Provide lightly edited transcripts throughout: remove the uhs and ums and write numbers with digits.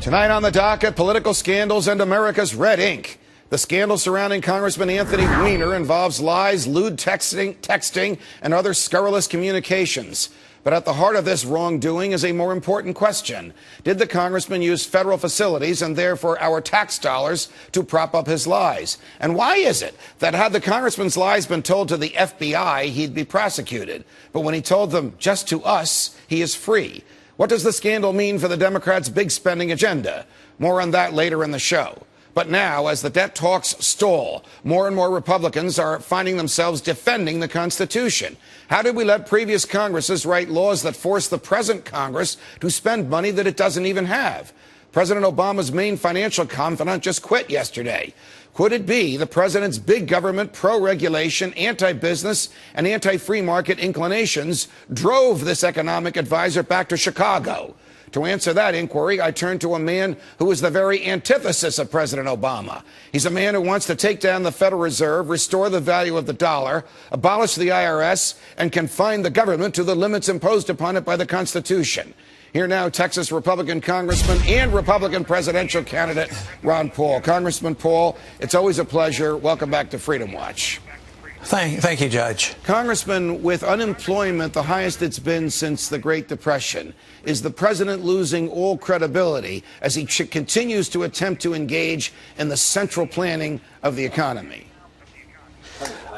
Tonight on the docket, political scandals and America's red ink. The scandal surrounding Congressman Anthony Weiner involves lies, lewd texting, and other scurrilous communications. But at the heart of this wrongdoing is a more important question. Did the congressman use federal facilities and therefore our tax dollars to prop up his lies? And why is it that had the congressman's lies been told to the FBI, he'd be prosecuted? But when he told them just to us, he is free. What does the scandal mean for the Democrats' big spending agenda? More on that later in the show. But now, as the debt talks stall, more and more Republicans are finding themselves defending the Constitution. How did we let previous Congresses write laws that force the present Congress to spend money that it doesn't even have? President Obama's main financial confidant just quit yesterday. Could it be the president's big government, pro-regulation, anti-business, and anti-free market inclinations drove this economic advisor back to Chicago? To answer that inquiry, I turn to a man who is the very antithesis of President Obama. He's a man who wants to take down the Federal Reserve, restore the value of the dollar, abolish the IRS, and confine the government to the limits imposed upon it by the Constitution. Here now, Texas Republican Congressman and Republican presidential candidate Ron Paul. Congressman Paul, it's always a pleasure. Welcome back to Freedom Watch. Thank you, Judge. Congressman, with unemployment the highest it's been since the Great Depression, is the president losing all credibility as he continues to attempt to engage in the central planning of the economy?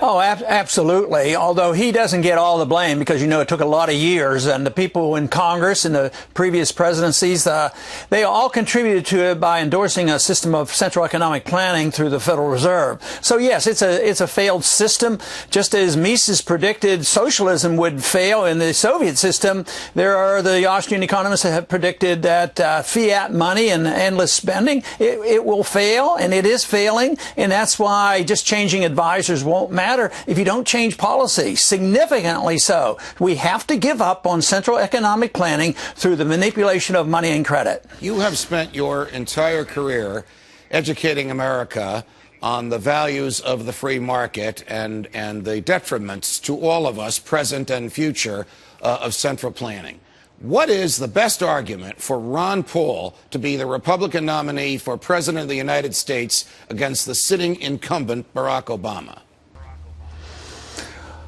Oh, absolutely. Although he doesn't get all the blame because, you know, it took a lot of years, and the people in Congress and the previous presidencies, they all contributed to it by endorsing a system of central economic planning through the Federal Reserve. So, yes, it's a failed system. Just as Mises predicted socialism would fail in the Soviet system, there are the Austrian economists that have predicted that fiat money and endless spending, it will fail, and it is failing, and that's why just changing advisors won't matter if you don't change policy, significantly so. We have to give up on central economic planning through the manipulation of money and credit. You have spent your entire career educating America on the values of the free market and the detriments to all of us, present and future, of central planning. What is the best argument for Ron Paul to be the Republican nominee for President of the United States against the sitting incumbent Barack Obama?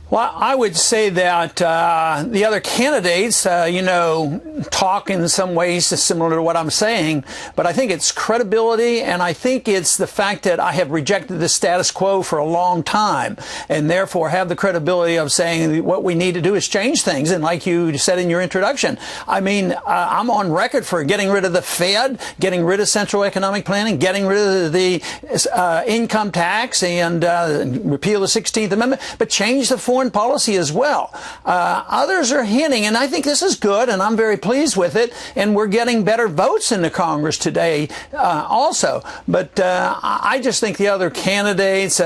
Well, I would say that the other candidates, talk in some ways similar to what I'm saying, but I think it's credibility, and I think it's the fact that I have rejected the status quo for a long time, and therefore have the credibility of saying what we need to do is change things. And like you said in your introduction, I mean, I'm on record for getting rid of the Fed, getting rid of central economic planning, getting rid of the income tax, and repeal the 16th Amendment, but change the foreign policy as well. Others are hinting, and I think this is good, and I'm very pleased with it, and we're getting better votes in the Congress today also. But I just think the other candidates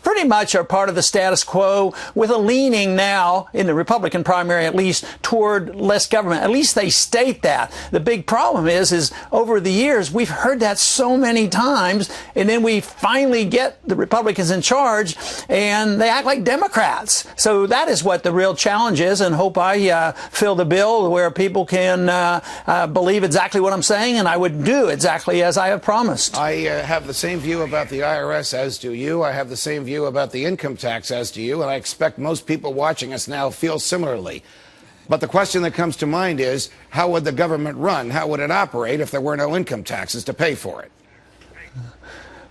pretty much are part of the status quo, with a leaning now, in the Republican primary at least, toward less government. At least they state that. The big problem is over the years, we've heard that so many times, and then we finally get the Republicans in charge, and they act like Democrats. So that is what the real challenge is, and hope I fill the bill where people can believe exactly what I'm saying, and I would do exactly as I have promised. I have the same view about the IRS as do you. I have the same view about the income tax as do you, and I expect most people watching us now feel similarly. But the question that comes to mind is, how would the government run? How would it operate if there were no income taxes to pay for it?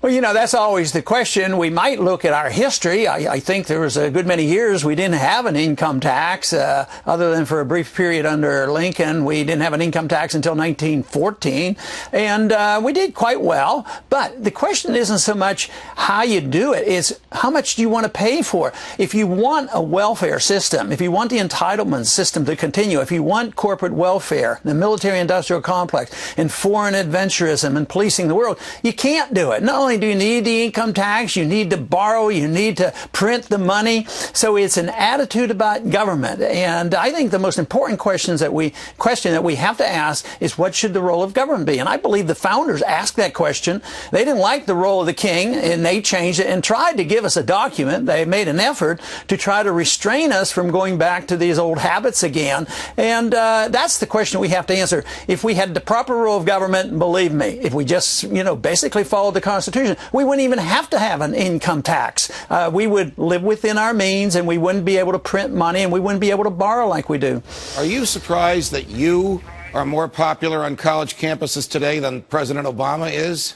Well, you know, that's always the question. We might look at our history. I think there was a good many years we didn't have an income tax, other than for a brief period under Lincoln. We didn't have an income tax until 1914, and we did quite well. But the question isn't so much how you do it, it's how much do you want to pay for it. If you want a welfare system, if you want the entitlement system to continue, if you want corporate welfare, the military-industrial complex, and foreign adventurism and policing the world, you can't do it. Not only only do you need the income tax, you need to borrow, you need to print the money. So it's an attitude about government. And I think the most important question that we have to ask is, what should the role of government be? And I believe the founders asked that question. They didn't like the role of the king, and they changed it and tried to give us a document. They made an effort to try to restrain us from going back to these old habits again. And that's the question we have to answer. If we had the proper role of government, believe me, if we just, basically followed the Constitution, we wouldn't even have to have an income tax. We would live within our means, and we wouldn't be able to print money, and we wouldn't be able to borrow like we do. Are you surprised that you are more popular on college campuses today than President Obama is?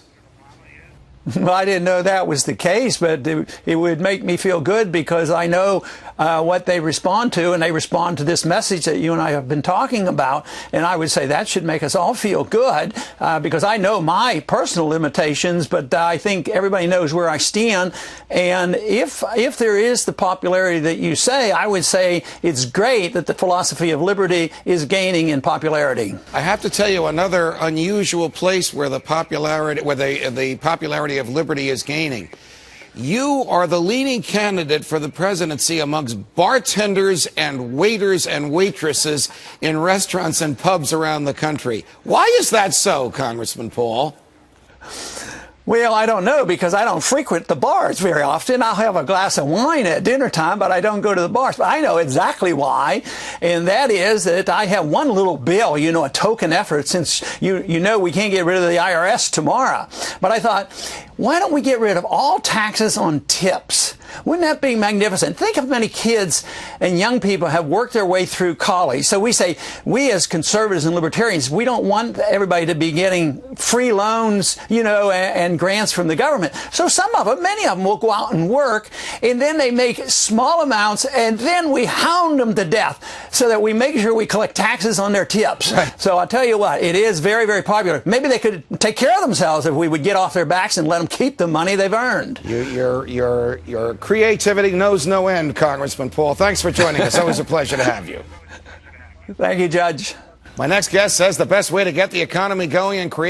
Well, I didn't know that was the case, but it would make me feel good, because I know what they respond to, and they respond to this message that you and I have been talking about. And I would say that should make us all feel good, because I know my personal limitations, but I think everybody knows where I stand. And if there is the popularity that you say, I would say it's great that the philosophy of liberty is gaining in popularity. I have to tell you, another unusual place where the popularity of liberty is gaining. You are the leading candidate for the presidency amongst bartenders and waiters and waitresses in restaurants and pubs around the country. Why is that so, Congressman Paul? Well, I don't know, because I don't frequent the bars very often. I'll have a glass of wine at dinner time, but I don't go to the bars. But I know exactly why, and that is that I have one little bill, a token effort, since you know we can't get rid of the IRS tomorrow. But I thought, why don't we get rid of all taxes on tips? Wouldn't that be magnificent? Think of many kids and young people have worked their way through college. So we say, we as conservatives and libertarians, we don't want everybody to be getting free loans, and grants from the government. So many of them will go out and work, and then they make small amounts, and then we hound them to death so that we make sure we collect taxes on their tips. Right. So I'll tell you what, it is very, very popular. Maybe they could take care of themselves if we would get off their backs and let them keep the money they've earned. Your creativity knows no end, Congressman Paul. Thanks for joining us. Always a pleasure to have you. Thank you, Judge. My next guest says the best way to get the economy going and create